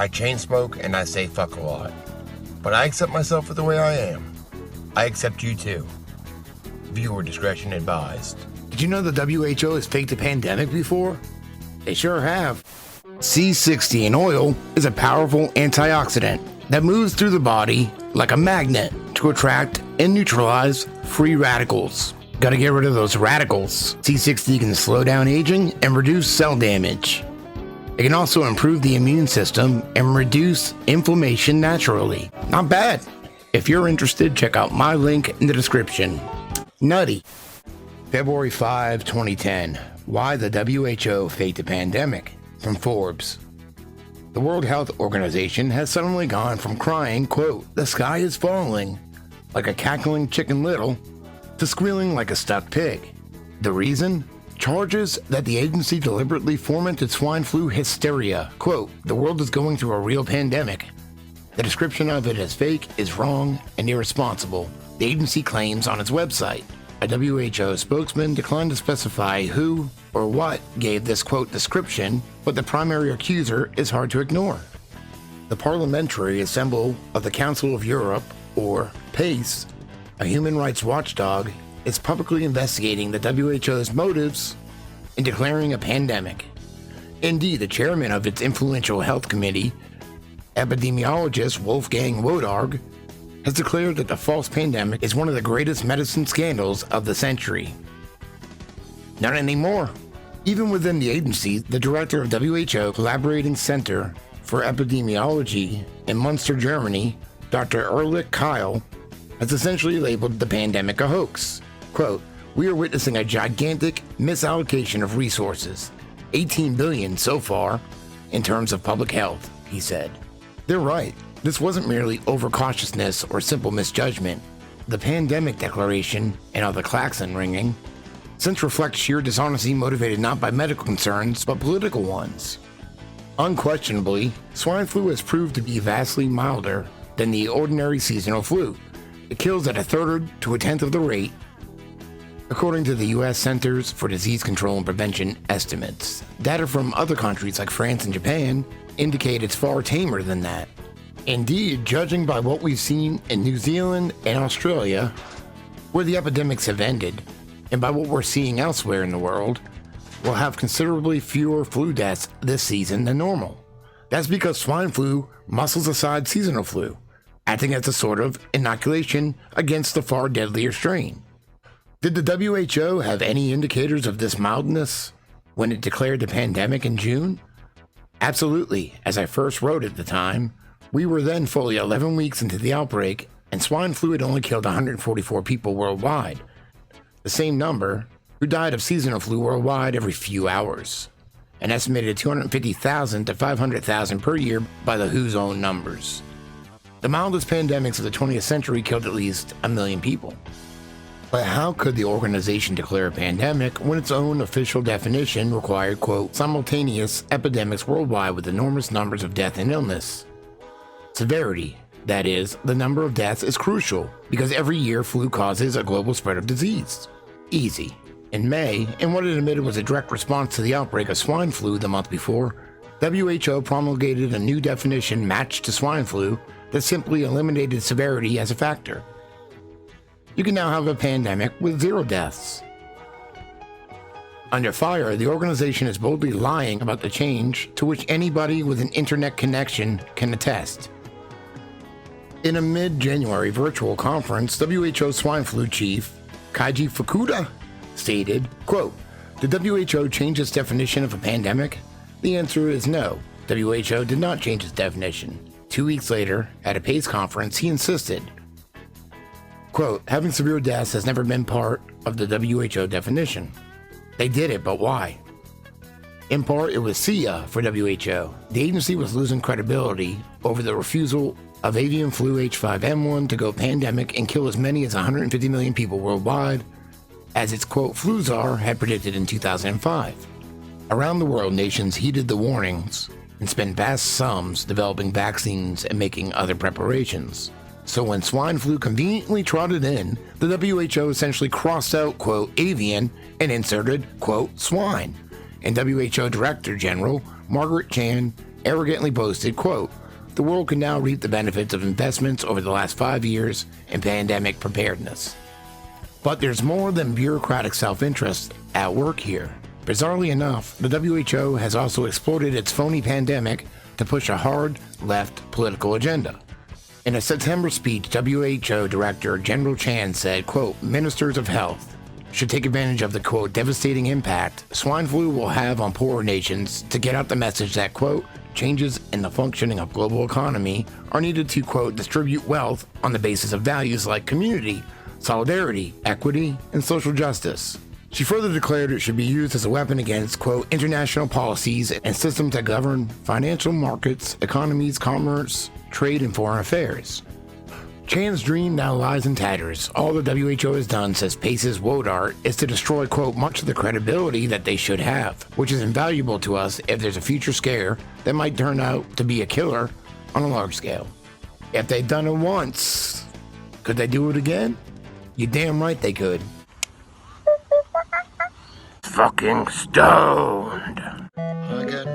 I chain smoke and I say fuck a lot. But I accept myself for the way I am. I accept you too. Viewer discretion advised. Did you know the WHO has faked a pandemic before? They sure have. C60 in oil is a powerful antioxidant that moves through the body like a magnet to attract and neutralize free radicals. Gotta get rid of those radicals. C60 can slow down aging and reduce cell damage. It can also improve the immune system and reduce inflammation naturally. Not bad. If you're interested, check out my link in the description. Nutty. February 5, 2010. Why the WHO faked a pandemic? From Forbes. The World Health Organization has suddenly gone from crying, quote, "the sky is falling," like a cackling Chicken Little, to squealing like a stuck pig. The reason? Charges that the agency deliberately fomented swine flu hysteria. Quote, "the world is going through a real pandemic. The description of it as fake is wrong and irresponsible," the agency claims on its website. A WHO spokesman declined to specify who or what gave this quote description, but the primary accuser is hard to ignore. The Parliamentary Assembly of the Council of Europe, or PACE, a human rights watchdog, is publicly investigating the WHO's motives in declaring a pandemic. Indeed, the chairman of its influential health committee, epidemiologist Wolfgang Wodarg, has declared that the false pandemic is one of the greatest medicine scandals of the century. Not anymore. Even within the agency, the director of WHO Collaborating Center for Epidemiology in Munster, Germany, Dr. Ulrich Keil, has essentially labeled the pandemic a hoax. Quote, "we are witnessing a gigantic misallocation of resources, 18 billion so far, in terms of public health," he said. They're right. This wasn't merely overcautiousness or simple misjudgment. The pandemic declaration and all the klaxon ringing since reflect sheer dishonesty motivated not by medical concerns, but political ones. Unquestionably, swine flu has proved to be vastly milder than the ordinary seasonal flu. It kills at a third to a tenth of the rate, according to the U.S. Centers for Disease Control and Prevention estimates. Data from other countries like France and Japan indicate it's far tamer than that. Indeed, judging by what we've seen in New Zealand and Australia, where the epidemics have ended, and by what we're seeing elsewhere in the world, we'll have considerably fewer flu deaths this season than normal. That's because swine flu muscles aside seasonal flu, acting as a sort of inoculation against the far deadlier strain. Did the WHO have any indicators of this mildness when it declared the pandemic in June? Absolutely. As I first wrote at the time, we were then fully 11 weeks into the outbreak, and swine flu had only killed 144 people worldwide, the same number who died of seasonal flu worldwide every few hours, an estimated 250,000 to 500,000 per year by the WHO's own numbers. The mildest pandemics of the 20th century killed at least 1 million people. But how could the organization declare a pandemic when its own official definition required, quote, "simultaneous epidemics worldwide with enormous numbers of death and illness"? Severity, that is, the number of deaths, is crucial because every year flu causes a global spread of disease. Easy. In May, in what it admitted was a direct response to the outbreak of swine flu the month before, WHO promulgated a new definition matched to swine flu that simply eliminated severity as a factor. You can now have a pandemic with 0 deaths. Under fire, the organization is boldly lying about the change to which anybody with an internet connection can attest. In a mid-January virtual conference, WHO swine flu chief Kaiji Fukuda stated, quote, "Did WHO change its definition of a pandemic? The answer is no. WHO did not change its definition." 2 weeks later, at a PACE conference, he insisted, quote, "having severe deaths has never been part of the WHO definition. They did it, but why?" In part, it was SIA for WHO. The agency was losing credibility over the refusal of avian flu H5N1 to go pandemic and kill as many as 150 million people worldwide, as its quote, "flu czar" had predicted in 2005. Around the world, nations heeded the warnings and spent vast sums developing vaccines and making other preparations. So when swine flu conveniently trotted in, the WHO essentially crossed out, quote, "avian" and inserted, quote, "swine." And WHO Director General Margaret Chan arrogantly boasted, quote, "The world can now reap the benefits of investments over the last 5 years in pandemic preparedness." But there's more than bureaucratic self-interest at work here. Bizarrely enough, the WHO has also exploited its phony pandemic to push a hard left political agenda. In a September speech, WHO Director General Chan said, quote, "Ministers of health should take advantage of the, quote, devastating impact swine flu will have on poorer nations to get out the message that, quote, changes in the functioning of global economy are needed to, quote, distribute wealth on the basis of values like community, solidarity, equity, and social justice." She further declared it should be used as a weapon against, quote, international policies and systems that govern financial markets, economies, commerce, trade, and foreign affairs. Chan's dream now lies in tatters. All the WHO has done, says Pace's Wodart, is to destroy, quote, much of the credibility that they should have, which is invaluable to us if there's a future scare that might turn out to be a killer on a large scale. If they've done it once, could they do it again? You're damn right they could. Fucking stoned. I got